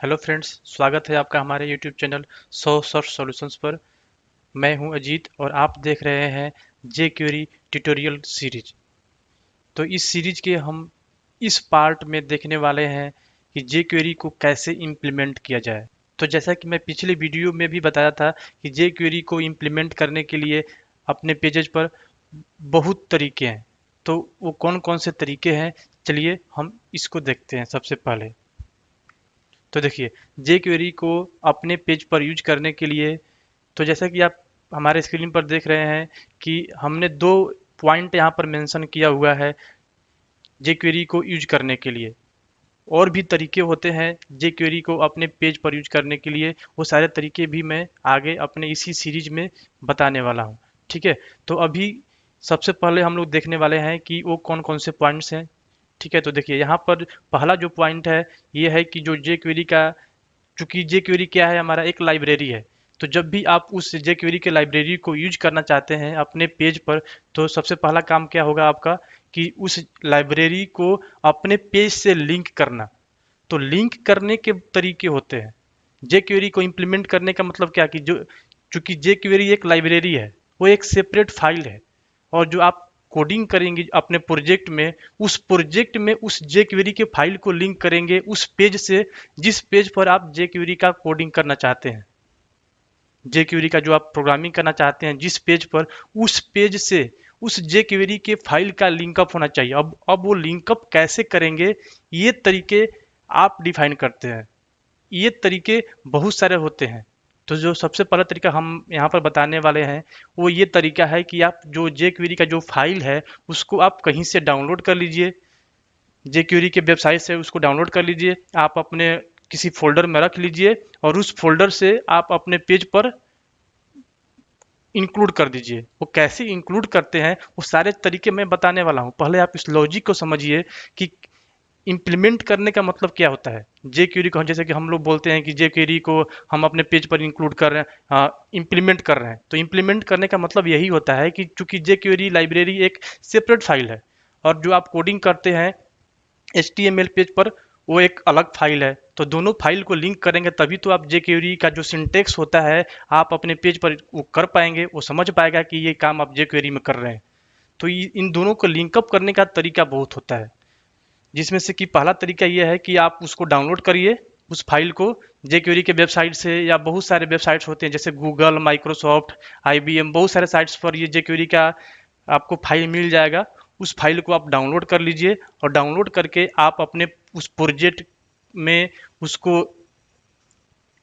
Hello friends, स्वागत है आपका हमारे यूट्यूब चैनल 100 सर्च सॉल्यूशंस पर। मैं हूं अजीत और आप देख रहे हैं जे क्वेरी ट्यूटोरियल सीरीज। तो इस सीरीज के हम इस पार्ट में देखने वाले हैं कि जे क्वेरी को कैसे इम्प्लीमेंट किया जाए। तो जैसा कि मैं पिछले वीडियो में भी बताया था कि जे क्वेरी को इम्प्लीमेंट करने के लिए अपने पेजेज पर बहुत तरीके हैं। तो वो कौन कौन से तरीके हैं, चलिए हम इसको देखते हैं। सबसे पहले तो देखिए, जे क्वेरी को अपने पेज पर यूज करने के लिए, तो जैसा कि आप हमारे स्क्रीन पर देख रहे हैं कि हमने दो पॉइंट यहाँ पर मेंशन किया हुआ है जे क्वेरी को यूज करने के लिए। और भी तरीके होते हैं जे क्वेरी को अपने पेज पर यूज करने के लिए, वो सारे तरीके भी मैं आगे अपने इसी सीरीज में बताने वाला हूँ। ठीक है, तो अभी सबसे पहले हम लोग देखने वाले हैं कि वो कौन कौन से पॉइंट्स हैं। ठीक है, तो देखिए यहाँ पर पहला जो पॉइंट है ये है कि जो जे क्वेरी का, चूंकि जे क्वेरी क्या है, हमारा एक लाइब्रेरी है। तो जब भी आप उस जे क्वेरी के लाइब्रेरी को यूज करना चाहते हैं अपने पेज पर, तो सबसे पहला काम क्या होगा आपका कि उस लाइब्रेरी को अपने पेज से लिंक करना। तो लिंक करने के तरीके होते हैं। जे क्वेरी को इम्प्लीमेंट करने का मतलब क्या कि जो, चूंकि जे क्वेरी एक लाइब्रेरी है, वो एक सेपरेट फाइल है। और जो आप कोडिंग करेंगे अपने प्रोजेक्ट में, उस प्रोजेक्ट में उस जे क्वेरी के फाइल को लिंक करेंगे उस पेज से जिस पेज पर आप जे क्वेरी का कोडिंग करना चाहते हैं। जे क्वेरी का जो आप प्रोग्रामिंग करना चाहते हैं जिस पेज पर, उस पेज से उस जे क्वेरी के फाइल का लिंकअप होना चाहिए। अब वो लिंकअप कैसे करेंगे, ये तरीके आप डिफाइन करते हैं। ये तरीके बहुत सारे होते हैं। तो जो सबसे पहला तरीका हम यहाँ पर बताने वाले हैं वो ये तरीका है कि आप जो जे क्वेरी का जो फाइल है उसको आप कहीं से डाउनलोड कर लीजिए। जे क्वेरी के वेबसाइट से उसको डाउनलोड कर लीजिए, आप अपने किसी फोल्डर में रख लीजिए और उस फोल्डर से आप अपने पेज पर इंक्लूड कर दीजिए। वो कैसे इंक्लूड करते हैं वो सारे तरीके मैं बताने वाला हूँ। पहले आप इस लॉजिक को समझिए कि इम्प्लीमेंट करने का मतलब क्या होता है। जे क्वेरी को जैसे कि हम लोग बोलते हैं कि जे क्वेरी को हम अपने पेज पर इंक्लूड कर रहे हैं, इम्प्लीमेंट कर रहे हैं। तो इम्प्लीमेंट करने का मतलब यही होता है कि चूंकि जे क्वेरी लाइब्रेरी एक सेपरेट फाइल है और जो आप कोडिंग करते हैं HTML पेज पर, वो एक अलग फाइल है। तो दोनों फाइल को लिंक करेंगे तभी तो आप जे क्वेरी का जो सिंटेक्स होता है आप अपने पेज पर वो कर पाएंगे, वो समझ पाएगा कि ये काम आप जे क्वेरी में कर रहे हैं। तो इन दोनों को लिंकअप करने का तरीका बहुत होता है, जिसमें से कि पहला तरीका यह है कि आप उसको डाउनलोड करिए उस फाइल को जे क्वेरी के वेबसाइट से, या बहुत सारे वेबसाइट्स होते हैं जैसे गूगल, माइक्रोसॉफ्ट, IBM, बहुत सारे साइट्स पर ये जे क्वेरी का आपको फाइल मिल जाएगा। उस फाइल को आप डाउनलोड कर लीजिए और डाउनलोड करके आप अपने उस प्रोजेक्ट में उसको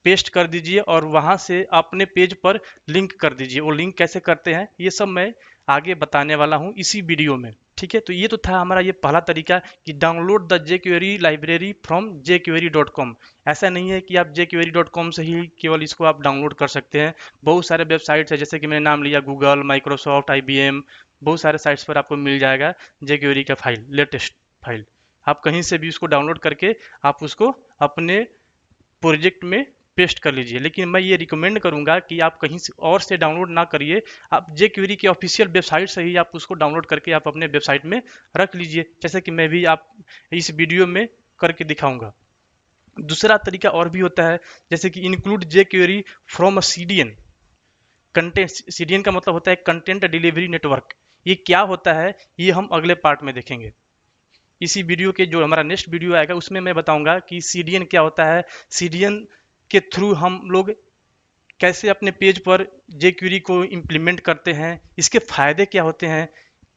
पेस्ट कर दीजिए और वहां से अपने पेज पर लिंक कर दीजिए। वो लिंक कैसे करते हैं ये सब मैं आगे बताने वाला हूं इसी वीडियो में। ठीक है, तो ये तो था हमारा ये पहला तरीका कि download the J query library from jquery.com। ऐसा नहीं है कि आप jquery.com से ही केवल इसको आप डाउनलोड कर सकते हैं। बहुत सारे वेबसाइट्स है, जैसे कि मैंने नाम लिया गूगल, माइक्रोसॉफ्ट, IBM, बहुत सारे साइट्स पर आपको मिल जाएगा जे क्वेरी का फाइल, लेटेस्ट फाइल। आप कहीं से भी उसको डाउनलोड करके आप उसको अपने प्रोजेक्ट में पेस्ट कर लीजिए। लेकिन मैं ये रिकमेंड करूंगा कि आप कहीं से और से डाउनलोड ना करिए, आप जे क्वेरी के ऑफिशियल वेबसाइट से ही आप उसको डाउनलोड करके आप अपने वेबसाइट में रख लीजिए, जैसे कि मैं भी आप इस वीडियो में करके दिखाऊंगा। दूसरा तरीका और भी होता है, जैसे कि include J query from a CDN। Content, CDN का मतलब होता है कंटेंट डिलीवरी नेटवर्क। ये क्या होता है ये हम अगले पार्ट में देखेंगे। इसी वीडियो के जो हमारा नेक्स्ट वीडियो आएगा उसमें मैं बताऊंगा कि CDN क्या होता है, CDN के थ्रू हम लोग कैसे अपने पेज पर जे क्वेरी को इम्प्लीमेंट करते हैं, इसके फायदे क्या होते हैं,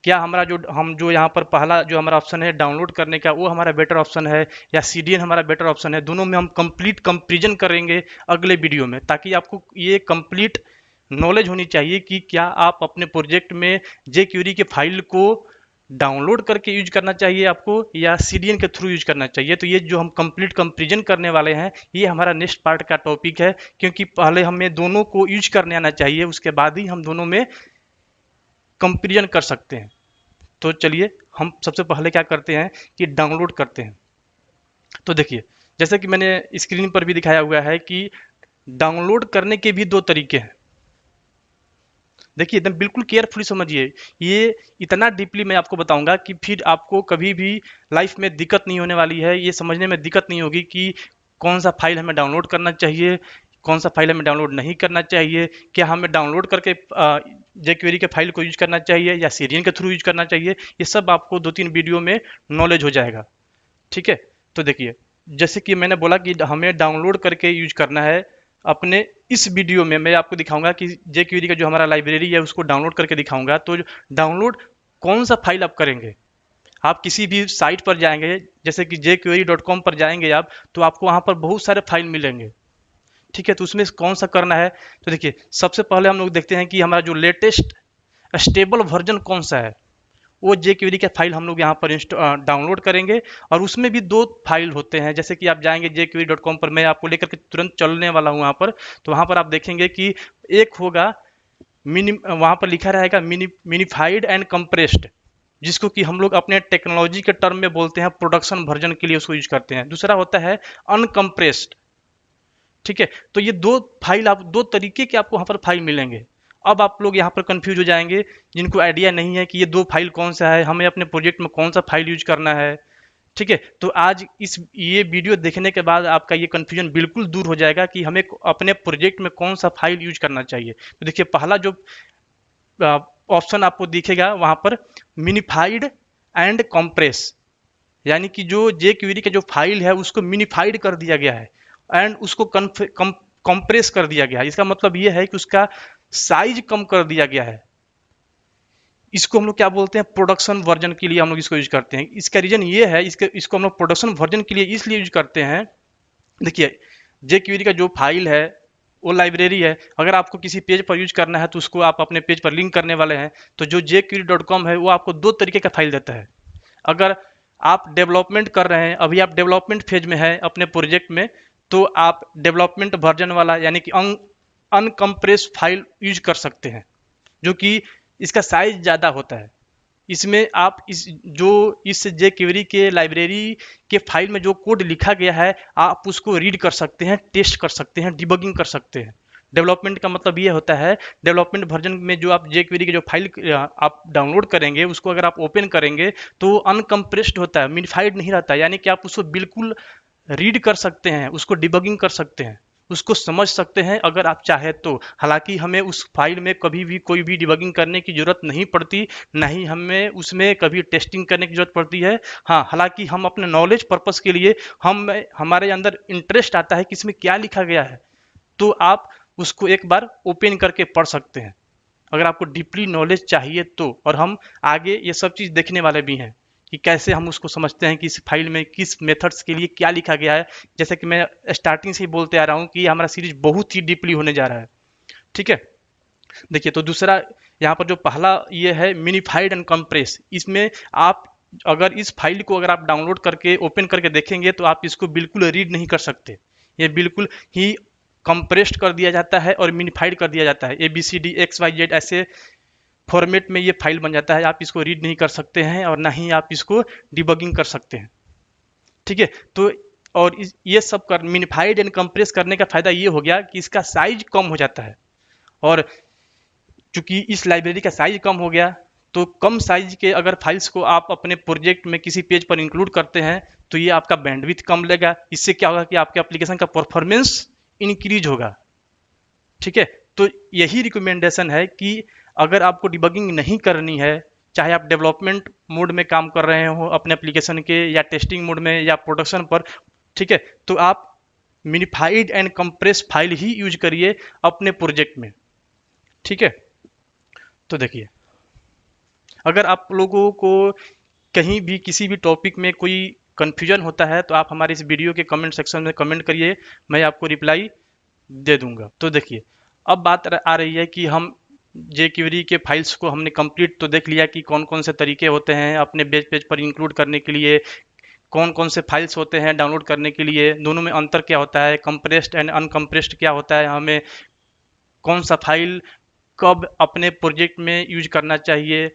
क्या हमारा जो यहाँ पर पहला जो हमारा ऑप्शन है डाउनलोड करने का वो हमारा बेटर ऑप्शन है या CDN हमारा बेटर ऑप्शन है। दोनों में हम कंप्लीट कंपेरिजन करेंगे अगले वीडियो में, ताकि आपको ये कंप्लीट नॉलेज होनी चाहिए कि क्या आप अपने प्रोजेक्ट में जे क्वेरी के फाइल को डाउनलोड करके यूज करना चाहिए आपको या CDN के थ्रू यूज करना चाहिए। तो ये जो हम कंप्लीट कंपेरिजन करने वाले हैं ये हमारा नेक्स्ट पार्ट का टॉपिक है, क्योंकि पहले हमें दोनों को यूज करने आना चाहिए, उसके बाद ही हम दोनों में कंपेरिजन कर सकते हैं। तो चलिए हम सबसे पहले क्या करते हैं कि डाउनलोड करते हैं। तो देखिए, जैसे कि मैंने स्क्रीन पर भी दिखाया हुआ है कि डाउनलोड करने के भी दो तरीके हैं। देखिए एकदम बिल्कुल केयरफुली समझिए, ये इतना डीपली मैं आपको बताऊंगा कि फिर आपको कभी भी लाइफ में दिक्कत नहीं होने वाली है। ये समझने में दिक्कत नहीं होगी कि कौन सा फाइल हमें डाउनलोड करना चाहिए, कौन सा फाइल हमें डाउनलोड नहीं करना चाहिए, क्या हमें डाउनलोड करके jQuery के फाइल को यूज करना चाहिए या सीरियन के थ्रू यूज करना चाहिए, ये सब आपको 2-3 वीडियो में नॉलेज हो जाएगा। ठीक है, तो देखिए जैसे कि मैंने बोला कि हमें डाउनलोड करके यूज करना है। अपने इस वीडियो में मैं आपको दिखाऊंगा कि jQuery का जो हमारा लाइब्रेरी है उसको डाउनलोड करके दिखाऊंगा। तो डाउनलोड कौन सा फाइल आप करेंगे, आप किसी भी साइट पर जाएंगे जैसे कि jQuery.com पर जाएंगे आप, तो आपको वहाँ पर बहुत सारे फाइल मिलेंगे। ठीक है, तो उसमें कौन सा करना है, तो देखिए सबसे पहले हम लोग देखते हैं कि हमारा जो लेटेस्ट स्टेबल वर्जन कौन सा है, वो jQuery का फाइल हम लोग यहाँ पर डाउनलोड करेंगे। और उसमें भी 2 फाइल होते हैं, जैसे कि आप जाएंगे jQuery.com पर, मैं आपको लेकर के तुरंत चलने वाला हूँ वहाँ पर, तो वहाँ पर आप देखेंगे कि एक होगा वहाँ पर लिखा रहेगा मिनिफाइड एंड कंप्रेस्ड, जिसको कि हम लोग अपने टेक्नोलॉजी के टर्म में बोलते हैं प्रोडक्शन वर्जन के लिए उसको यूज करते हैं। दूसरा होता है अनकम्प्रेस्ड। ठीक है, तो ये 2 फाइल, आप 2 तरीके के आपको वहाँ पर फाइल मिलेंगे। अब आप लोग यहाँ पर कंफ्यूज हो जाएंगे जिनको आइडिया नहीं है कि ये 2 फाइल कौन सा है, हमें अपने प्रोजेक्ट में कौन सा फाइल यूज करना है। ठीक है, तो आज ये वीडियो देखने के बाद आपका ये कन्फ्यूजन बिल्कुल दूर हो जाएगा कि हमें अपने प्रोजेक्ट में कौन सा फाइल यूज करना चाहिए। तो देखिए पहला जो ऑप्शन आपको दिखेगा वहाँ पर मिनिफाइड एंड कॉम्प्रेस, यानी कि जो jQuery का जो फाइल है उसको मिनिफाइड कर दिया गया है एंड उसको कंप्रेस कर दिया गया है। इसका मतलब ये है कि उसका साइज कम कर दिया गया है। इसको हम लोग क्या बोलते हैं, प्रोडक्शन वर्जन के लिए हम लोग इसको यूज करते हैं। इसका रीजन ये है, इसको हम लोग प्रोडक्शन वर्जन के लिए इसलिए यूज करते हैं। देखिए jQuery का जो फाइल है वो लाइब्रेरी है, अगर आपको किसी पेज पर यूज करना है तो उसको आप अपने पेज पर लिंक करने वाले हैं, तो जो jQuery.com है वो आपको 2 तरीके का फाइल देता है। अगर आप डेवलपमेंट कर रहे हैं, अभी आप डेवलपमेंट फेज में है अपने प्रोजेक्ट में, तो आप डेवलपमेंट वर्जन वाला यानी कि अनकम्प्रेस फाइल यूज कर सकते हैं, जो कि इसका साइज ज़्यादा होता है। इसमें आप इस jQuery के लाइब्रेरी के फाइल में जो कोड लिखा गया है आप उसको रीड कर सकते हैं, टेस्ट कर सकते हैं, डिबगिंग कर सकते हैं। डेवलपमेंट का मतलब ये होता है, डेवलपमेंट वर्जन में जो आप jQuery के जो फाइल आप डाउनलोड करेंगे उसको अगर आप ओपन करेंगे तो अनकम्प्रेस्ड होता है, मिनिफाइड नहीं रहता, यानी कि आप उसको बिल्कुल रीड कर सकते हैं, उसको डिबगिंग कर सकते हैं, उसको समझ सकते हैं अगर आप चाहे तो। हालांकि हमें उस फाइल में कभी भी कोई भी डिबगिंग करने की जरूरत नहीं पड़ती, ना ही हमें उसमें कभी टेस्टिंग करने की जरूरत पड़ती है। हाँ, हालांकि हम अपने नॉलेज पर्पस के लिए हमारे अंदर इंटरेस्ट आता है कि इसमें क्या लिखा गया है, तो आप उसको एक बार ओपन करके पढ़ सकते हैं अगर आपको डीपली नॉलेज चाहिए तो। और हम आगे ये सब चीज़ देखने वाले भी हैं कि कैसे हम उसको समझते हैं कि इस फाइल में किस मेथड्स के लिए क्या लिखा गया है। जैसे कि मैं स्टार्टिंग से ही बोलते आ रहा हूँ कि हमारा सीरीज बहुत ही डीपली होने जा रहा है। ठीक है, देखिए तो दूसरा यहाँ पर जो पहला ये है मिनिफाइड एंड कंप्रेस, इसमें आप अगर इस फाइल को अगर आप डाउनलोड करके ओपन करके देखेंगे तो आप इसको बिल्कुल रीड नहीं कर सकते, ये बिल्कुल ही कंप्रेस्ड कर दिया जाता है और मिनिफाइड कर दिया जाता है। ABCD XYZ ऐसे फॉर्मेट में ये फाइल बन जाता है, आप इसको रीड नहीं कर सकते हैं और ना ही आप इसको डिबगिंग कर सकते हैं। ठीक है, तो और ये सब कर मिनिफाइड एंड कंप्रेस करने का फायदा ये हो गया कि इसका साइज कम हो जाता है, और चूंकि इस लाइब्रेरी का साइज कम हो गया तो कम साइज के अगर फाइल्स को आप अपने प्रोजेक्ट में किसी पेज पर इंक्लूड करते हैं तो ये आपका बैंडविड्थ कम लेगा। इससे क्या होगा कि आपके एप्लीकेशन का परफॉर्मेंस इंक्रीज होगा। ठीक है, तो यही रिकमेंडेशन है कि अगर आपको डिबगिंग नहीं करनी है, चाहे आप डेवलपमेंट मोड में काम कर रहे हो अपने एप्लीकेशन के, या टेस्टिंग मोड में, या प्रोडक्शन पर, ठीक है, तो आप minified and compress file he use करिए अपने प्रोजेक्ट में। ठीक है, तो देखिए अगर आप लोगों को कहीं भी किसी भी टॉपिक में कोई कन्फ्यूजन होता है तो आप हमारे इस वीडियो के कमेंट सेक्शन में कमेंट करिए, मैं आपको रिप्लाई दे दूंगा। तो देखिए अब बात आ रही है कि हम jQuery के फाइल्स को हमने कंप्लीट तो देख लिया कि कौन कौन से तरीके होते हैं अपने पेज पर इंक्लूड करने के लिए, कौन कौन से फाइल्स होते हैं डाउनलोड करने के लिए, दोनों में अंतर क्या होता है, कंप्रेस्ड एंड अनकम्प्रेस्ड क्या होता है, हमें कौन सा फाइल कब अपने प्रोजेक्ट में यूज करना चाहिए।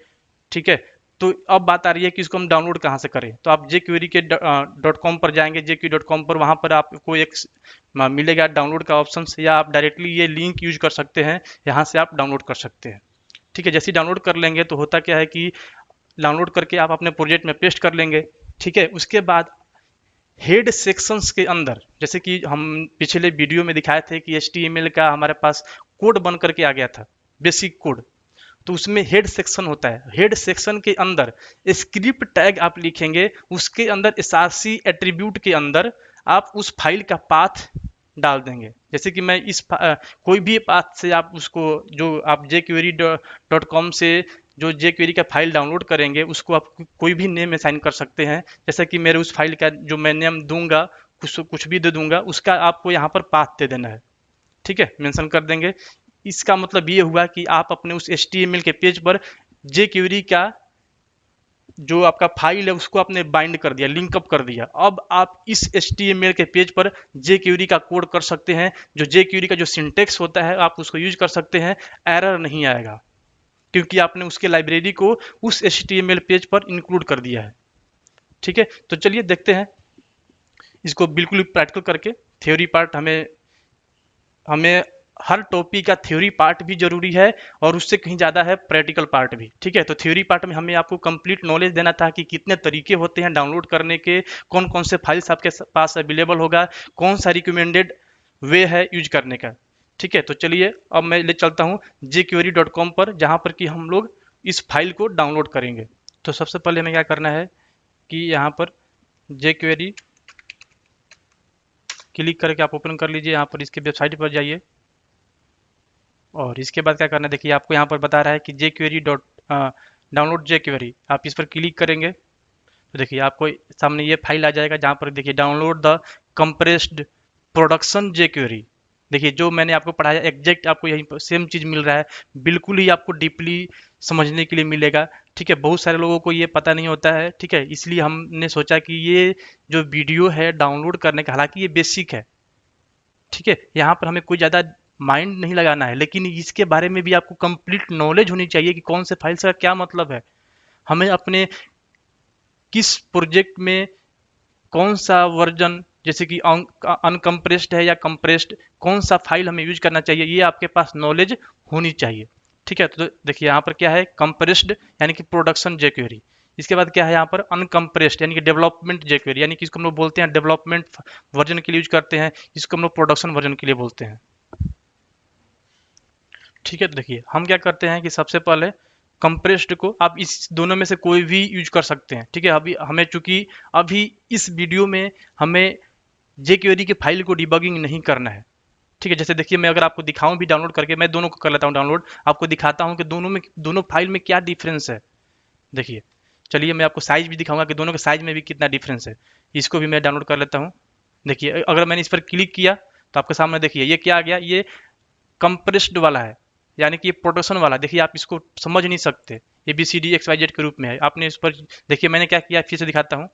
ठीक है, तो अब बात आ रही है कि इसको हम डाउनलोड कहाँ से करें। तो आप jQuery के .com पर जाएंगे, jQuery.com पर, वहाँ पर आपको एक मिलेगा डाउनलोड का ऑप्शन, या आप डायरेक्टली ये लिंक यूज कर सकते हैं, यहाँ से आप डाउनलोड कर सकते हैं। ठीक है, जैसे डाउनलोड कर लेंगे तो होता क्या है कि डाउनलोड करके आप अपने प्रोजेक्ट में पेस्ट कर लेंगे। ठीक है, उसके बाद हेड सेक्शंस के अंदर, जैसे कि हम पिछले वीडियो में दिखाए थे कि HTML का हमारे पास कोड बन करके आ गया था, बेसिक कोड। तो उसमें हेड सेक्शन होता है, हेड सेक्शन के अंदर स्क्रिप्ट टैग आप लिखेंगे, उसके अंदर src एट्रीब्यूट के अंदर आप उस फाइल का पाथ डाल देंगे। जैसे कि मैं कोई भी पाथ से आप उसको, जो आप jQuery.com से जो jQuery का फाइल डाउनलोड करेंगे उसको आप कोई भी नेम असाइन कर सकते हैं। जैसे कि मेरे उस फाइल का जो मैं नेम दूंगा, कुछ भी दे दूंगा, उसका आपको यहाँ पर पाथ दे देना है। ठीक है, मेंशन कर देंगे। इसका मतलब ये हुआ कि आप अपने उस HTML के पेज पर jQuery का जो आपका फाइल है उसको आपने बाइंड कर दिया, लिंकअप कर दिया। अब आप इस HTML के पेज पर jQuery का कोड कर सकते हैं। जो jQuery का जो सिंटेक्स होता है आप उसको यूज कर सकते हैं, एरर नहीं आएगा, क्योंकि आपने उसके लाइब्रेरी को उस HTML पेज पर इंक्लूड कर दिया है। ठीक है, तो चलिए देखते हैं इसको बिल्कुल प्रैक्टिकल करके। थ्योरी पार्ट हमें हमें हर टॉपिक का थ्योरी पार्ट भी जरूरी है और उससे कहीं ज़्यादा है प्रैक्टिकल पार्ट भी। ठीक है, तो थ्योरी पार्ट में हमें आपको कंप्लीट नॉलेज देना था कि कितने तरीके होते हैं डाउनलोड करने के, कौन कौन से फाइल्स आपके पास अवेलेबल होगा, कौन सा रिकमेंडेड वे है यूज करने का। ठीक है, तो चलिए अब मैं ले चलता हूँ jQuery.com पर, जहाँ पर कि हम लोग इस फाइल को डाउनलोड करेंगे। तो सबसे पहले हमें क्या करना है कि यहाँ पर jQuery क्लिक करके आप ओपन कर लीजिए, यहाँ पर इसके वेबसाइट पर जाइए और इसके बाद क्या करना है, देखिए आपको यहाँ पर बता रहा है कि डाउनलोड jQuery, आप इस पर क्लिक करेंगे तो देखिए आपको सामने ये फाइल आ जाएगा, जहाँ पर देखिए download the compressed production jQuery। देखिए जो मैंने आपको पढ़ाया एग्जैक्ट आपको यहीं पर सेम चीज़ मिल रहा है, बिल्कुल ही आपको डीपली समझने के लिए मिलेगा। ठीक है, बहुत सारे लोगों को ये पता नहीं होता है। ठीक है, इसलिए हमने सोचा कि ये जो वीडियो है डाउनलोड करने का, हालांकि ये बेसिक है। ठीक है, यहाँ पर हमें कोई ज़्यादा माइंड नहीं लगाना है, लेकिन इसके बारे में भी आपको कंप्लीट नॉलेज होनी चाहिए कि कौन से फाइल्स का क्या मतलब है, हमें अपने किस प्रोजेक्ट में कौन सा वर्जन, जैसे कि अनकम्प्रेस्ड है या कंप्रेस्ड, कौन सा फाइल हमें यूज करना चाहिए, ये आपके पास नॉलेज होनी चाहिए। ठीक है, तो देखिए यहाँ पर क्या है, कंप्रेस्ड यानी कि प्रोडक्शन jQuery। इसके बाद क्या है यहाँ पर अनकम्प्रेस्ड यानी कि डेवलपमेंट jQuery, यानी कि इसको हम लोग बोलते हैं डेवलपमेंट वर्जन के लिए यूज करते हैं, इसको हम लोग प्रोडक्शन वर्जन के लिए बोलते हैं। ठीक है, तो देखिए हम क्या करते हैं कि सबसे पहले कंप्रेस्ड को आप इस दोनों में से कोई भी यूज कर सकते हैं। ठीक है, अभी हमें चूंकि अभी इस वीडियो में हमें jQuery के फाइल को डिबगिंग नहीं करना है। ठीक है, जैसे देखिए मैं अगर आपको दिखाऊं भी डाउनलोड करके, मैं दोनों को कर लेता हूं डाउनलोड, आपको दिखाता हूं कि दोनों फाइल में क्या डिफरेंस है। देखिए, चलिए मैं आपको साइज भी दिखाऊंगा कि दोनों के साइज में भी कितना डिफरेंस है। इसको भी मैं डाउनलोड कर लेता हूँ। देखिए अगर मैंने इस पर क्लिक किया तो आपके सामने देखिए ये क्या आ गया, ये कंप्रेस्ड वाला है, यानी कि ये प्रोडक्शन वाला। देखिए आप इसको समझ नहीं सकते, ये ABCDXYZ के रूप में है। आपने इस पर देखिए मैंने क्या किया, फिर से दिखाता हूँ।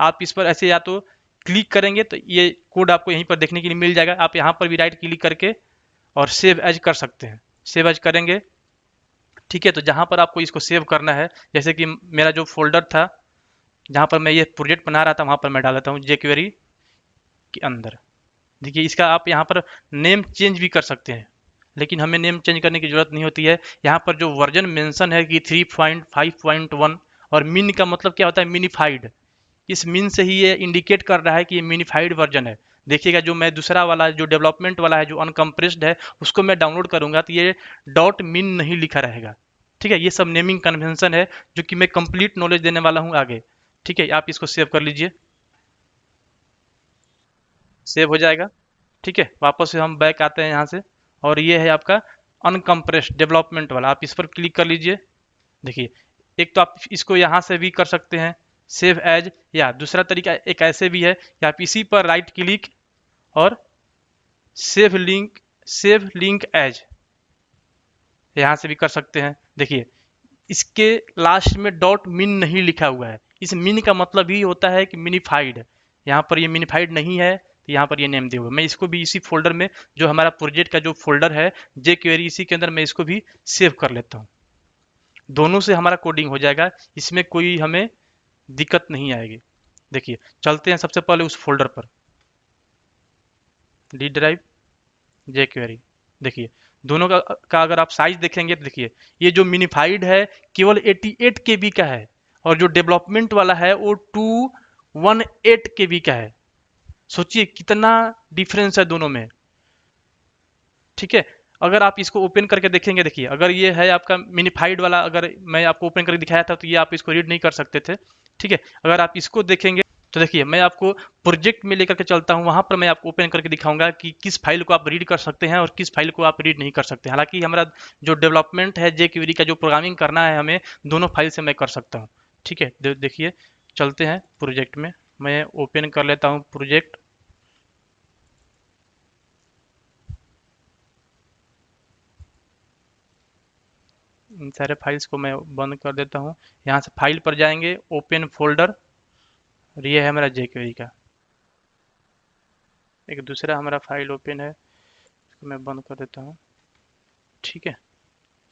आप इस पर ऐसे या तो क्लिक करेंगे तो ये कोड आपको यहीं पर देखने के लिए मिल जाएगा। आप यहाँ पर भी राइट क्लिक करके और सेव एज कर सकते हैं, सेव एज करेंगे। ठीक है, तो जहाँ पर आपको इसको सेव करना है, जैसे कि मेरा जो फोल्डर था जहाँ पर मैं ये प्रोजेक्ट बना रहा था, वहाँ पर मैं डाल देता हूँ jQuery के अंदर। देखिए इसका आप यहाँ पर नेम चेंज भी कर सकते हैं, लेकिन हमें नेम चेंज करने की ज़रूरत नहीं होती है। यहाँ पर जो वर्जन मेंशन है कि 3.5.1, और मिन का मतलब क्या होता है, मिनीफाइड। इस मिन से ही ये इंडिकेट कर रहा है कि ये मिनीफाइड वर्जन है। देखिएगा जो मैं दूसरा वाला जो डेवलपमेंट वाला है, जो अनकम्प्रेस्ड है, उसको मैं डाउनलोड करूँगा तो ये डॉट मिन नहीं लिखा रहेगा। ठीक है, ये सब नेमिंग कन्वेंशन है जो कि मैं कंप्लीट नॉलेज देने वाला हूँ आगे। ठीक है, आप इसको सेव कर लीजिए, सेव हो जाएगा। ठीक है, वापस से हम बैक आते हैं यहाँ से, और ये है आपका अनकम्प्रेस्ड डेवलपमेंट वाला, आप इस पर क्लिक कर लीजिए। देखिए एक तो आप इसको यहाँ से भी कर सकते हैं सेव एज, या दूसरा तरीका एक ऐसे भी है कि आप इसी पर राइट क्लिक और सेव लिंक एज यहाँ से भी कर सकते हैं। देखिए इसके लास्ट में डॉट मिन नहीं लिखा हुआ है, इस मिन का मतलब ही होता है कि मिनीफाइड। यहाँ पर ये मिनीफाइड नहीं है तो यहाँ पर ये नेम दिया हुआ। मैं इसको भी इसी फोल्डर में, जो हमारा प्रोजेक्ट का जो फोल्डर है jQuery, इसी के अंदर मैं इसको भी सेव कर लेता हूँ। दोनों से हमारा कोडिंग हो जाएगा, इसमें कोई हमें दिक्कत नहीं आएगी। देखिए चलते हैं सबसे पहले उस फोल्डर पर, डी ड्राइव jQuery। देखिए दोनों का अगर आप साइज देखेंगे तो देखिए ये जो मिनीफाइड है केवल 88 KB का है, और जो डेवलपमेंट वाला है वो 1.8 KB का है। सोचिए कितना डिफरेंस है दोनों में। ठीक है, अगर आप इसको ओपन करके देखेंगे, देखिए अगर ये है आपका मिनिफाइड वाला, अगर मैं आपको ओपन करके दिखाया था तो ये आप इसको रीड नहीं कर सकते थे। ठीक है, अगर आप इसको देखेंगे तो देखिए मैं आपको प्रोजेक्ट में लेकर के चलता हूँ, वहां पर मैं आपको ओपन करके दिखाऊंगा कि किस फाइल को आप रीड कर सकते हैं और किस फाइल को आप रीड नहीं कर सकते। हालांकि हमारा जो डेवलपमेंट है जेक्यूरी का, जो प्रोग्रामिंग करना है हमें, दोनों फाइल से मैं कर सकता हूँ। ठीक है, देखिए चलते हैं प्रोजेक्ट में, मैं ओपन कर लेता हूँ प्रोजेक्ट। इन सारे फाइल्स को मैं बंद कर देता हूँ। यहाँ से फाइल पर जाएंगे, ओपन फोल्डर, और ये है हमारा जेक्वेरी का। एक दूसरा हमारा फाइल ओपन है, इसको मैं बंद कर देता हूँ। ठीक है,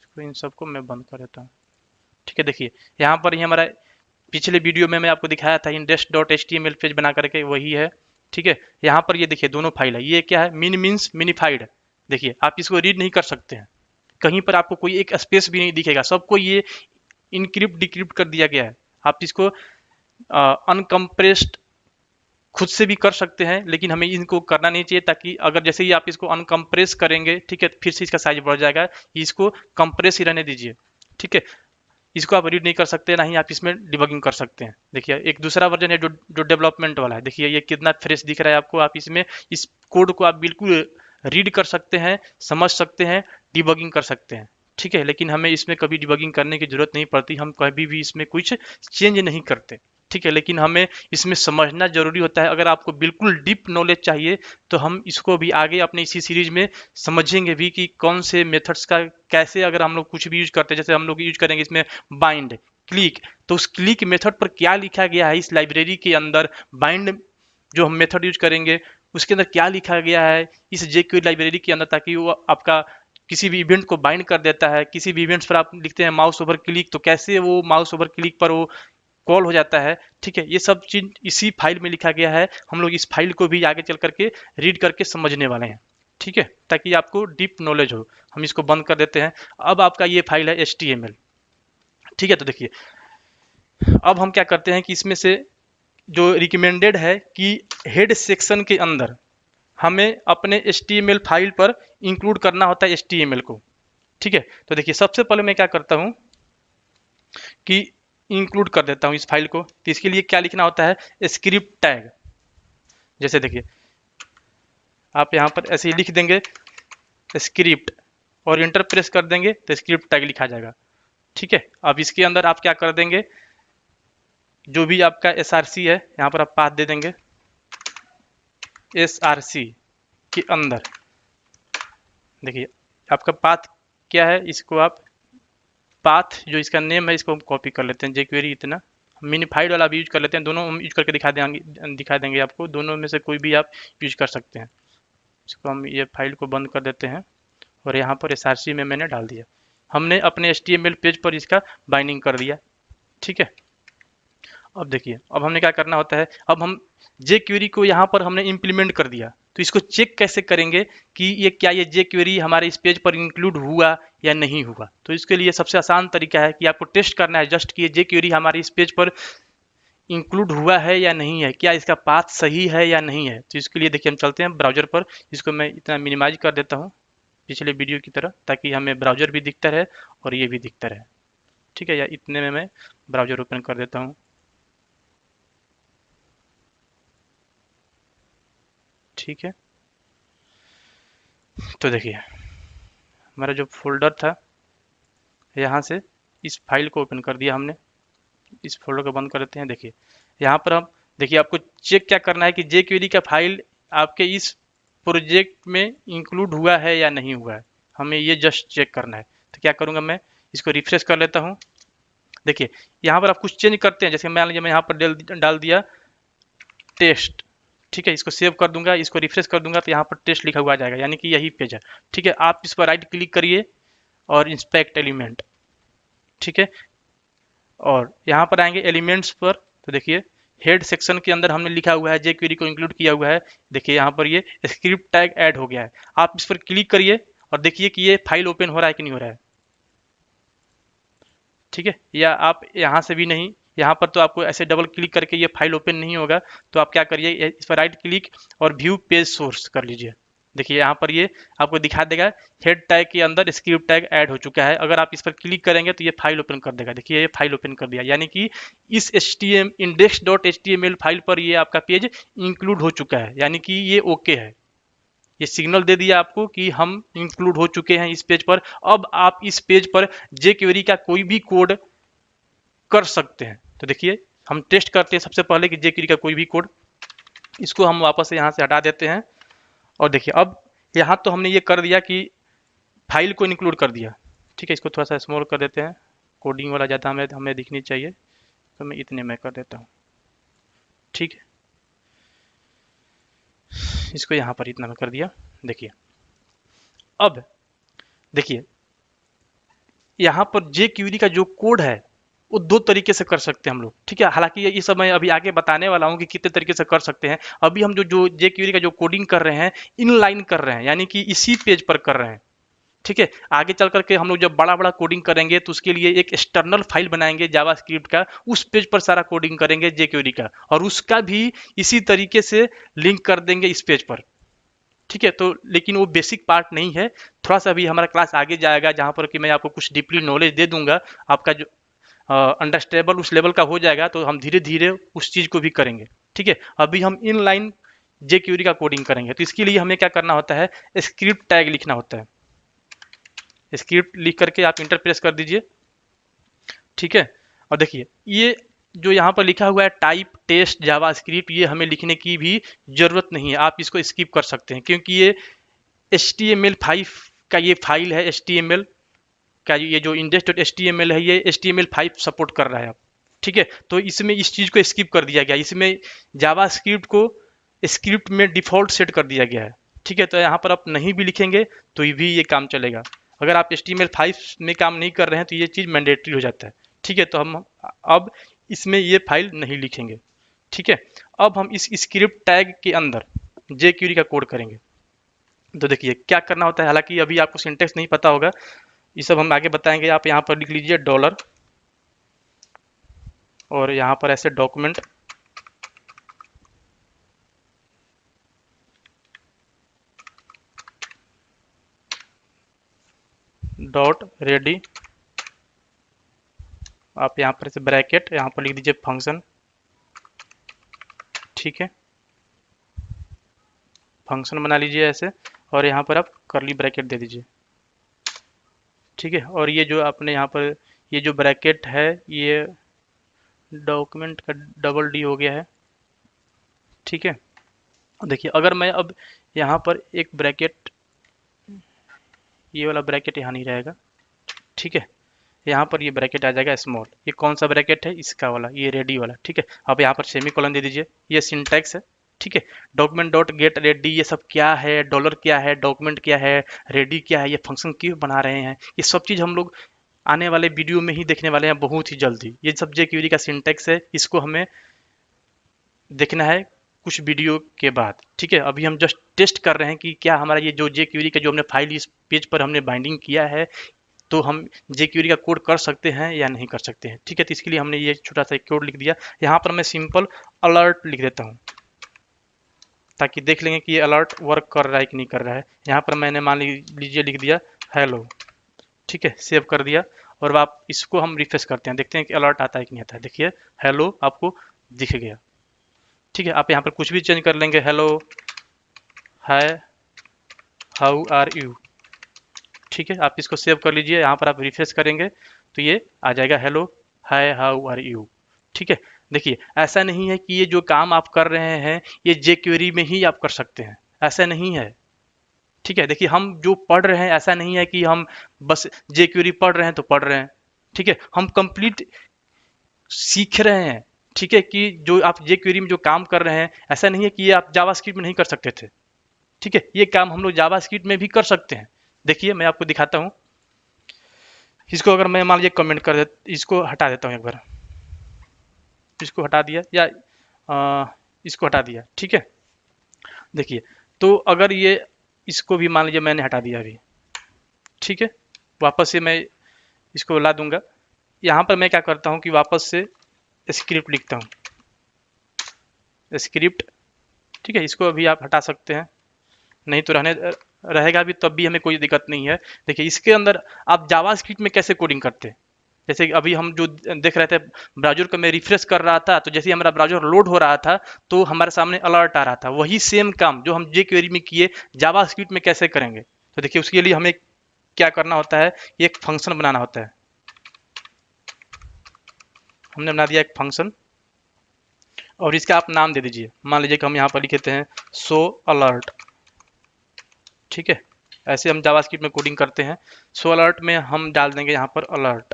इसको इन सबको मैं बंद कर देता हूँ। ठीक है, देखिए यहाँ पर ही हमारा पिछले वीडियो में मैं आपको दिखाया था index.html पेज बना करके, वही है। ठीक है, यहाँ पर ये देखिए दोनों फाइल है। ये क्या है, मिन मीन्स मिनिफाइड। देखिए आप इसको रीड नहीं कर सकते हैं, कहीं पर आपको कोई एक स्पेस भी नहीं दिखेगा, सबको ये इनक्रिप्ट डिक्रिप्ट कर दिया गया है। आप इसको अनकम्प्रेस्ड खुद से भी कर सकते हैं, लेकिन हमें इनको करना नहीं चाहिए, ताकि अगर जैसे ही आप इसको अनकम्प्रेस करेंगे, ठीक है, फिर से इसका साइज बढ़ जाएगा। इसको कंप्रेस ही रहने दीजिए। ठीक है, इसको आप रीड नहीं कर सकते, ना ही आप इसमें डिबगिंग कर सकते हैं। देखिए एक दूसरा वर्जन है जो डेवलपमेंट वाला है। देखिए ये कितना फ्रेश दिख रहा है आपको। आप इसमें इस कोड को आप बिल्कुल रीड कर सकते हैं, समझ सकते हैं, डिबगिंग कर सकते हैं। ठीक है, लेकिन हमें इसमें कभी डिबगिंग करने की जरूरत नहीं पड़ती, हम कभी भी इसमें कुछ चेंज नहीं करते। ठीक है, लेकिन हमें इसमें समझना जरूरी होता है। अगर आपको बिल्कुल डीप नॉलेज चाहिए तो हम इसको भी आगे अपने इसी सीरीज में समझेंगे भी कि कौन से मेथड्स का कैसे, अगर हम लोग कुछ भी यूज करते हैं, जैसे हम लोग यूज करेंगे इसमें बाइंड, क्लिक, तो उस क्लिक मेथड पर क्या लिखा गया है इस लाइब्रेरी के अंदर, बाइंड जो हम मेथड यूज करेंगे उसके अंदर क्या लिखा गया है इस जेक्यूरी लाइब्रेरी के अंदर, ताकि वो आपका किसी भी इवेंट को बाइंड कर देता है। किसी भी इवेंट्स पर आप लिखते हैं माउस ओवर क्लिक, तो कैसे वो माउस ओवर क्लिक पर वो कॉल हो जाता है। ठीक है, ये सब चीज इसी फाइल में लिखा गया है। हम लोग इस फाइल को भी आगे चल करके रीड करके समझने वाले हैं। ठीक है, ताकि आपको डीप नॉलेज हो। हम इसको बंद कर देते हैं। अब आपका ये फाइल है HTML। ठीक है, तो देखिए अब हम क्या करते हैं कि इसमें से जो रिकमेंडेड है कि हेड सेक्शन के अंदर हमें अपने HTML फाइल पर इंक्लूड करना होता है HTML को। ठीक है, तो देखिए सबसे पहले मैं क्या करता हूं कि इंक्लूड कर देता हूं इस फाइल को। तो इसके लिए क्या लिखना होता है, स्क्रिप्ट टैग। जैसे देखिए आप यहां पर ऐसे ही लिख देंगे स्क्रिप्ट और इंटर प्रेस कर देंगे तो स्क्रिप्ट टैग लिखा जाएगा। ठीक है, अब इसके अंदर आप क्या कर देंगे, जो भी आपका SRC है यहाँ पर आप पाथ दे देंगे। SRC के अंदर देखिए आपका पाथ क्या है, इसको आप पाथ जो इसका नेम है इसको हम कॉपी कर लेते हैं। जेक्वेरी इतना मिनिफाइड वाला भी यूज कर लेते हैं, दोनों हम यूज करके दिखा देंगे आपको। दोनों में से कोई भी आप यूज कर सकते हैं। इसको हम ये फाइल को बंद कर देते हैं और यहाँ पर SRC में मैंने डाल दिया। हमने अपने HTML पेज पर इसका बाइंडिंग कर दिया। ठीक है, अब देखिए अब हमने क्या करना होता है, अब हम जेक्वेरी को यहाँ पर हमने इम्प्लीमेंट कर दिया, तो इसको चेक कैसे करेंगे कि ये क्या ये जेक्वेरी हमारे इस पेज पर इंक्लूड हुआ या नहीं हुआ। तो इसके लिए सबसे आसान तरीका है कि आपको टेस्ट करना है जस्ट कि ये जेक्वेरी हमारे इस पेज पर इंक्लूड हुआ है या नहीं है, क्या इसका पाथ सही है या नहीं है। तो इसके लिए देखिए हम चलते हैं ब्राउजर पर। इसको मैं इतना मिनिमाइज कर देता हूँ पिछले वीडियो की तरह, ताकि हमें ब्राउजर भी दिखता रहे और ये भी दिखता रहे। ठीक है, या इतने में मैं ब्राउजर ओपन कर देता हूँ। ठीक है, तो देखिए हमारा जो फोल्डर था, यहाँ से इस फाइल को ओपन कर दिया हमने। इस फोल्डर को बंद कर देते हैं। देखिए यहाँ पर हम देखिए आपको चेक क्या करना है कि जेक्वेरी का फाइल आपके इस प्रोजेक्ट में इंक्लूड हुआ है या नहीं हुआ है, हमें ये जस्ट चेक करना है। तो क्या करूँगा, मैं इसको रिफ्रेश कर लेता हूँ। देखिए यहाँ पर आप कुछ चेंज करते हैं, जैसे मान लीजिए मैं यहाँ पर डाल दिया टेस्ट। ठीक है, इसको सेव कर दूंगा, इसको रिफ्रेश कर दूंगा तो यहाँ पर टेस्ट लिखा हुआ आ जाएगा, यानी कि यही पेज है। ठीक है, आप इस पर राइट क्लिक करिए और इंस्पेक्ट एलिमेंट। ठीक है, और यहाँ पर आएंगे एलिमेंट्स पर, तो देखिए हेड सेक्शन के अंदर हमने लिखा हुआ है जेक्वेरी को इंक्लूड किया हुआ है। देखिए यहाँ पर ये स्क्रिप्ट टैग ऐड हो गया है। आप इस पर क्लिक करिए और देखिए कि ये फाइल ओपन हो रहा है कि नहीं हो रहा है। ठीक है, या आप यहाँ से भी नहीं, यहाँ पर तो आपको ऐसे डबल क्लिक करके ये फाइल ओपन नहीं होगा, तो आप क्या करिए, इस पर राइट क्लिक और व्यू पेज सोर्स कर लीजिए। देखिए यहाँ पर ये आपको दिखा देगा हेड टैग के अंदर स्क्रिप्ट टैग ऐड हो चुका है। अगर आप इस पर क्लिक करेंगे तो ये फाइल ओपन कर देगा। देखिए ये फाइल ओपन कर दिया, यानी कि इस index.html फाइल पर ये आपका पेज इंक्लूड हो चुका है, यानी कि ये ओके है। ये सिग्नल दे दिया आपको कि हम इंक्लूड हो चुके हैं इस पेज पर। अब आप इस पेज पर jQuery का कोई भी कोड कर सकते हैं। तो देखिए हम टेस्ट करते हैं सबसे पहले कि jQuery का कोई भी कोड। इसको हम वापस से यहाँ से हटा देते हैं और देखिए अब यहाँ तो हमने ये कर दिया कि फाइल को इंक्लूड कर दिया। ठीक है, इसको थोड़ा सा स्मॉल कर देते हैं, कोडिंग वाला ज़्यादा हमें दिखनी चाहिए, तो मैं इतने में कर देता हूँ। ठीक है, इसको यहाँ पर इतना में कर दिया। देखिए अब देखिए यहाँ पर jQuery का जो कोड है वो दो तरीके से कर सकते हैं हम लोग। ठीक है, हालांकि ये सब मैं अभी आगे बताने वाला हूँ कि कितने तरीके से कर सकते हैं। अभी हम जो jQuery का जो कोडिंग कर रहे हैं इनलाइन कर रहे हैं, यानी कि इसी पेज पर कर रहे हैं। ठीक है, आगे चल करके हम लोग जब बड़ा बड़ा कोडिंग करेंगे तो उसके लिए एक एक्सटर्नल फाइल बनाएंगे जावास्क्रिप्ट का, उस पेज पर सारा कोडिंग करेंगे jQuery का, और उसका भी इसी तरीके से लिंक कर देंगे इस पेज पर। ठीक है, तो लेकिन वो बेसिक पार्ट नहीं है, थोड़ा सा भी हमारा क्लास आगे जाएगा जहाँ पर कि मैं आपको कुछ डीपली नॉलेज दे दूंगा, आपका जो अंडरस्टैंडेबल उस लेवल का हो जाएगा तो हम धीरे धीरे उस चीज़ को भी करेंगे। ठीक है, अभी हम इनलाइन jQuery का कोडिंग करेंगे, तो इसके लिए हमें क्या करना होता है, स्क्रिप्ट टैग लिखना होता है। स्क्रिप्ट लिख करके आप इंटर प्रेस कर दीजिए। ठीक है, और देखिए ये जो यहाँ पर लिखा हुआ है टाइप टेस्ट जावास्क्रिप्ट, ये हमें लिखने की भी ज़रूरत नहीं है, आप इसको स्किप कर सकते हैं, क्योंकि ये HTML5 का ये फाइल है। HTML का ये जो index.html है, ये HTML5 सपोर्ट कर रहा है। आप ठीक है, तो इसमें इस चीज़ को स्किप कर दिया गया, इसमें जावास्क्रिप्ट को स्क्रिप्ट में डिफ़ॉल्ट सेट कर दिया गया है। ठीक है, तो यहाँ पर आप नहीं भी लिखेंगे तो भी ये काम चलेगा। अगर आप HTML5 में काम नहीं कर रहे हैं तो ये चीज़ मैंडेटरी हो जाता है। ठीक है, तो हम अब इसमें ये फाइल नहीं लिखेंगे। ठीक है, अब हम इस स्क्रिप्ट टैग के अंदर jQuery का कोड करेंगे। तो देखिए क्या करना होता है, हालांकि अभी आपको सिंटेक्स नहीं पता होगा, ये सब हम आगे बताएंगे। आप यहाँ पर लिख लीजिए डॉलर, और यहाँ पर ऐसे डॉक्यूमेंट डॉट रेडी, आप यहाँ पर से ब्रैकेट, यहाँ पर लिख दीजिए फंक्शन। ठीक है, फंक्शन बना लीजिए ऐसे, और यहाँ पर आप कर्ली ब्रैकेट दे दीजिए। ठीक है, और ये जो आपने यहाँ पर ये जो ब्रैकेट है ये डॉक्यूमेंट का डबल डी हो गया है। ठीक है, देखिए अगर मैं अब यहाँ पर एक ब्रैकेट, ये वाला ब्रैकेट यहाँ नहीं रहेगा। ठीक है, यहाँ पर ये ब्रैकेट आ जाएगा स्मॉल। ये कौन सा ब्रैकेट है, इसका वाला, ये रेडी वाला। ठीक है, अब यहाँ पर सेमी कॉलन दे दीजिए, ये सिंटैक्स है। ठीक है, डॉक्यूमेंट डॉट गेट रेडी, ये सब क्या है, डॉलर क्या है, डॉक्यूमेंट क्या है, रेडी क्या है, ये फंक्शन क्यों बना रहे हैं, ये सब चीज़ हम लोग आने वाले वीडियो में ही देखने वाले हैं बहुत ही जल्दी। ये सब jQuery का सिंटैक्स है, इसको हमें देखना है कुछ वीडियो के बाद। ठीक है, अभी हम जस्ट टेस्ट कर रहे हैं कि क्या हमारा ये जो jQuery का जो हमने फाइल इस पेज पर हमने बाइंडिंग किया है, तो हम jQuery का कोड कर सकते हैं या नहीं कर सकते हैं। ठीक है, तो इसके लिए हमने ये छोटा सा एक कोड लिख दिया। यहाँ पर मैं सिंपल अलर्ट लिख देता हूँ, ताकि देख लेंगे कि ये अलर्ट वर्क कर रहा है कि नहीं कर रहा है। यहाँ पर मैंने मान लीजिए लिख दिया हेलो। ठीक है, सेव कर दिया, और आप इसको हम रिफ्रेश करते हैं, देखते हैं कि अलर्ट आता है कि नहीं आता है। देखिए हेलो आपको दिख गया। ठीक है, आप यहाँ पर कुछ भी चेंज कर लेंगे, hello, hi, how are you. ठीक है, आप इसको सेव कर लीजिए, यहाँ पर आप रिफ्रेश करेंगे तो ये आ जाएगा hello, hi, how are you. ठीक है, देखिए ऐसा नहीं है कि ये जो काम आप कर रहे हैं ये jQuery में ही आप कर सकते हैं, ऐसा नहीं है। ठीक है, देखिए हम जो पढ़ रहे हैं ऐसा नहीं है कि हम बस jQuery पढ़ रहे हैं तो पढ़ रहे हैं। ठीक है, हम कंप्लीट सीख रहे हैं। ठीक है, कि जो आप jQuery में जो काम कर रहे हैं ऐसा नहीं है कि ये आप जावास्क्रिप्ट में नहीं कर सकते थे। ठीक है, ये काम हम लोग जावास्क्रिप्ट में भी कर सकते हैं। देखिए मैं आपको दिखाता हूँ, इसको अगर मैं मान लीजिए कमेंट कर दे, इसको हटा देता हूँ एक बार, इसको हटा दिया या इसको हटा दिया। ठीक है, देखिए तो अगर ये इसको भी मान लीजिए मैंने हटा दिया अभी। ठीक है, वापस से मैं इसको ला दूंगा। यहाँ पर मैं क्या करता हूँ कि वापस से स्क्रिप्ट लिखता हूँ, स्क्रिप्ट, ठीक है। इसको अभी आप हटा सकते हैं, नहीं तो रहेगा भी तब भी हमें कोई दिक्कत नहीं है। देखिए इसके अंदर आप जावास्क्रिप्ट में कैसे कोडिंग करते हैं, जैसे कि अभी हम जो देख रहे थे, ब्राउज़र को मैं रिफ्रेश कर रहा था, तो जैसे ही हमारा ब्राउज़र लोड हो रहा था तो हमारे सामने अलर्ट आ रहा था। वही सेम काम जो हम jQuery में किए जावास्क्रिप्ट में कैसे करेंगे, तो देखिए उसके लिए हमें क्या करना होता है, एक फंक्शन बनाना होता है। हमने बना दिया एक फंक्शन और इसका आप नाम दे दीजिए। मान लीजिए कि हम यहाँ पर लिखते हैं शो अलर्ट, ठीक है। ऐसे हम जावास्क्रिप्ट में कोडिंग करते हैं। शो अलर्ट में हम डाल देंगे यहाँ पर अलर्ट,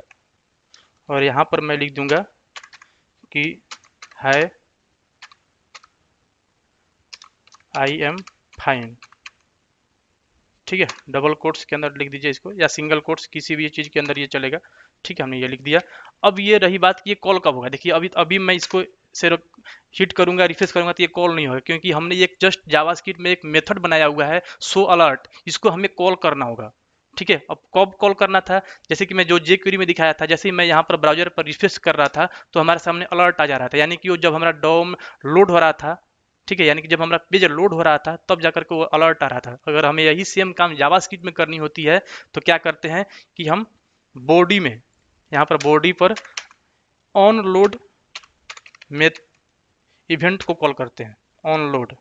और यहाँ पर मैं लिख दूंगा कि है आई एम फाइन, ठीक है। डबल कोट्स के अंदर लिख दीजिए इसको, या सिंगल कोट्स, किसी भी चीज़ के अंदर ये चलेगा, ठीक है। हमने ये लिख दिया। अब ये रही बात कि ये कॉल कब होगा। देखिए अभी मैं इसको सिर्फ हिट करूंगा, रिफ्रेश करूंगा तो ये कॉल नहीं होगा, क्योंकि हमने एक जस्ट जावास्क्रिप्ट में एक मेथड बनाया हुआ है शो अलर्ट, इसको हमें कॉल करना होगा, ठीक है। अब कब कॉल करना था, जैसे कि मैं जो jQuery में दिखाया था, जैसे ही मैं यहाँ पर ब्राउजर पर रिफ्रेश कर रहा था तो हमारे सामने अलर्ट आ जा रहा था, यानी कि वो जब हमारा डॉम लोड हो रहा था, ठीक है, यानी कि जब हमारा पेज लोड हो रहा था तब जाकर के वो अलर्ट आ रहा था। अगर हमें यही सेम काम जावास्क्रिप्ट में करनी होती है तो क्या करते हैं कि हम बॉडी में, यहाँ पर बॉडी पर ऑन लोड में इवेंट को कॉल करते हैं, ऑन लोड।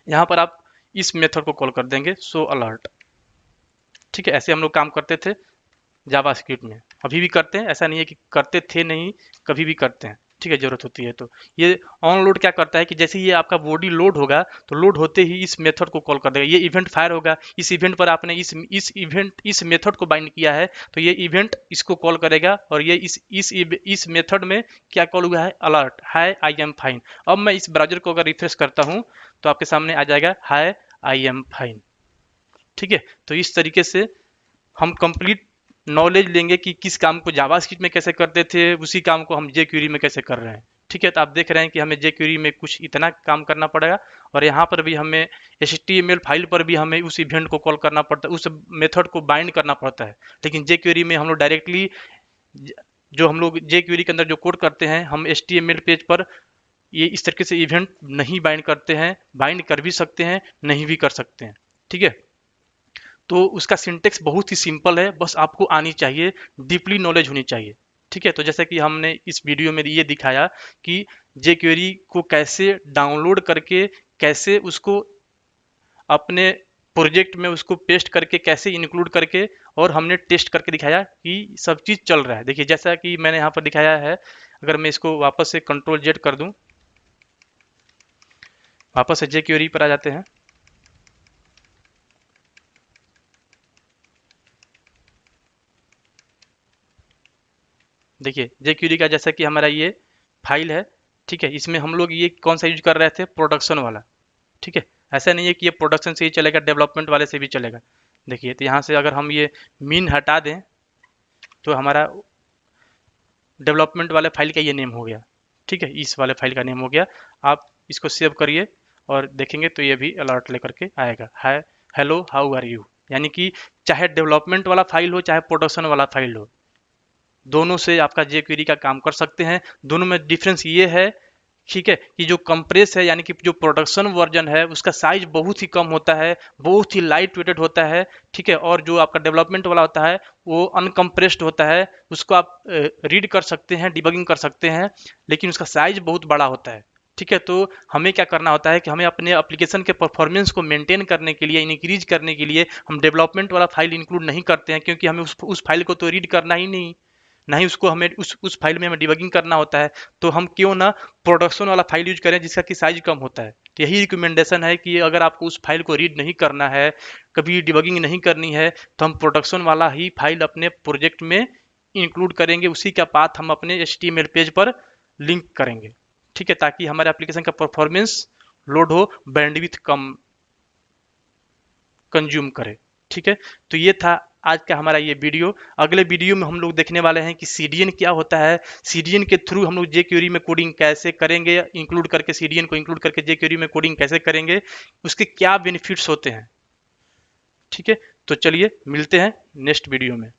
यहाँ पर आप इस मेथड को कॉल कर देंगे शो अलर्ट, ठीक है। ऐसे हम लोग काम करते थे जावास्क्रिप्ट में, अभी भी करते हैं, ऐसा नहीं है कि करते थे नहीं, कभी भी करते हैं, ठीक है, जरूरत होती है तो। ये ऑन लोड क्या करता है कि जैसे ये आपका बॉडी लोड होगा तो लोड होते ही इस मेथड को कॉल कर देगा, ये इवेंट फायर होगा। इस इवेंट पर आपने इस मेथड को बाइंड किया है तो ये इवेंट इसको कॉल करेगा, और ये इस मेथड में क्या कॉल हुआ है, alert, hi I am fine. अब मैं इस ब्राउजर को अगर रिफ्रेश करता हूँ तो आपके सामने आ जाएगा हाय आई एम फाइन, ठीक है। तो इस तरीके से हम कंप्लीट नॉलेज लेंगे कि किस काम को जावास्क्रिप्ट में कैसे करते थे, उसी काम को हम jQuery में कैसे कर रहे हैं, ठीक है। तो आप देख रहे हैं कि हमें jQuery में कुछ इतना काम करना पड़ेगा, और यहाँ पर भी हमें HTML फाइल पर भी हमें उस इवेंट को कॉल करना पड़ता है, उस मेथड को बाइंड करना पड़ता है। लेकिन jQuery में हम लोग डायरेक्टली, जो हम लोग jQuery के अंदर जो कोड करते हैं, हम HTML पेज पर ये इस तरीके से इवेंट नहीं बाइंड करते हैं, बाइंड कर भी सकते हैं, नहीं भी कर सकते हैं, ठीक है। तो उसका सिंटेक्स बहुत ही सिंपल है, बस आपको आनी चाहिए, डीपली नॉलेज होनी चाहिए, ठीक है। तो जैसे कि हमने इस वीडियो में ये दिखाया कि jQuery को कैसे डाउनलोड करके, कैसे उसको अपने प्रोजेक्ट में उसको पेस्ट करके, कैसे इंक्लूड करके, और हमने टेस्ट करके दिखाया कि सब चीज़ चल रहा है। देखिए जैसा कि मैंने यहाँ पर दिखाया है, अगर मैं इसको वापस से Ctrl Z कर दूँ, वापस से jQuery पर आ जाते हैं। देखिए jQuery का जैसा कि हमारा ये फाइल है, ठीक है, इसमें हम लोग ये कौन सा यूज कर रहे थे, प्रोडक्शन वाला, ठीक है। ऐसा नहीं है कि ये प्रोडक्शन से ही चलेगा, डेवलपमेंट वाले से भी चलेगा। देखिए तो यहाँ से अगर हम ये मीन हटा दें तो हमारा डेवलपमेंट वाले फाइल का ये नेम हो गया, ठीक है, इस वाले फाइल का नेम हो गया। आप इसको सेव करिए और देखेंगे तो ये भी अलर्ट लेकर के आएगा, hi hello how are you. यानी कि चाहे डेवलपमेंट वाला फाइल हो चाहे प्रोडक्शन वाला फाइल हो, दोनों से आपका jQuery का काम कर सकते हैं। दोनों में डिफरेंस ये है, ठीक है, कि जो कंप्रेस है, यानी कि जो प्रोडक्शन वर्जन है उसका साइज बहुत ही कम होता है, बहुत ही लाइट वेटेड होता है, ठीक है। और जो आपका डेवलपमेंट वाला होता है वो अनकम्प्रेस्ड होता है, उसको आप रीड कर सकते हैं, डिबगिंग कर सकते हैं, लेकिन उसका साइज बहुत बड़ा होता है, ठीक है। तो हमें क्या करना होता है कि हमें अपने एप्लीकेशन के परफॉर्मेंस को मेंटेन करने के लिए, इंक्रीज करने के लिए हम डेवलपमेंट वाला फाइल इंक्लूड नहीं करते हैं, क्योंकि हमें उस फाइल को तो रीड करना ही नहीं, ना ही उसको हमें उस फाइल में हमें डिबगिंग करना होता है। तो हम क्यों ना प्रोडक्शन वाला फाइल यूज करें जिसका कि साइज कम होता है। तो यही रिकमेंडेशन है कि अगर आपको उस फाइल को रीड नहीं करना है, कभी डिबगिंग नहीं करनी है, तो हम प्रोडक्शन वाला ही फाइल अपने प्रोजेक्ट में इंक्लूड करेंगे, उसी का पाथ हम अपने HTML पेज पर लिंक करेंगे, ठीक है, ताकि हमारे एप्लीकेशन का परफॉर्मेंस लोड हो, बैंडविड्थ कम कंज्यूम करे, ठीक है। तो ये था आज का हमारा ये वीडियो। अगले वीडियो में हम लोग देखने वाले हैं कि CDN क्या होता है, CDN के थ्रू हम लोग jQuery में कोडिंग कैसे करेंगे, इंक्लूड करके CDN को इंक्लूड करके jQuery में कोडिंग कैसे करेंगे, उसके क्या बेनिफिट्स होते हैं, ठीक है। तो चलिए मिलते हैं नेक्स्ट वीडियो में।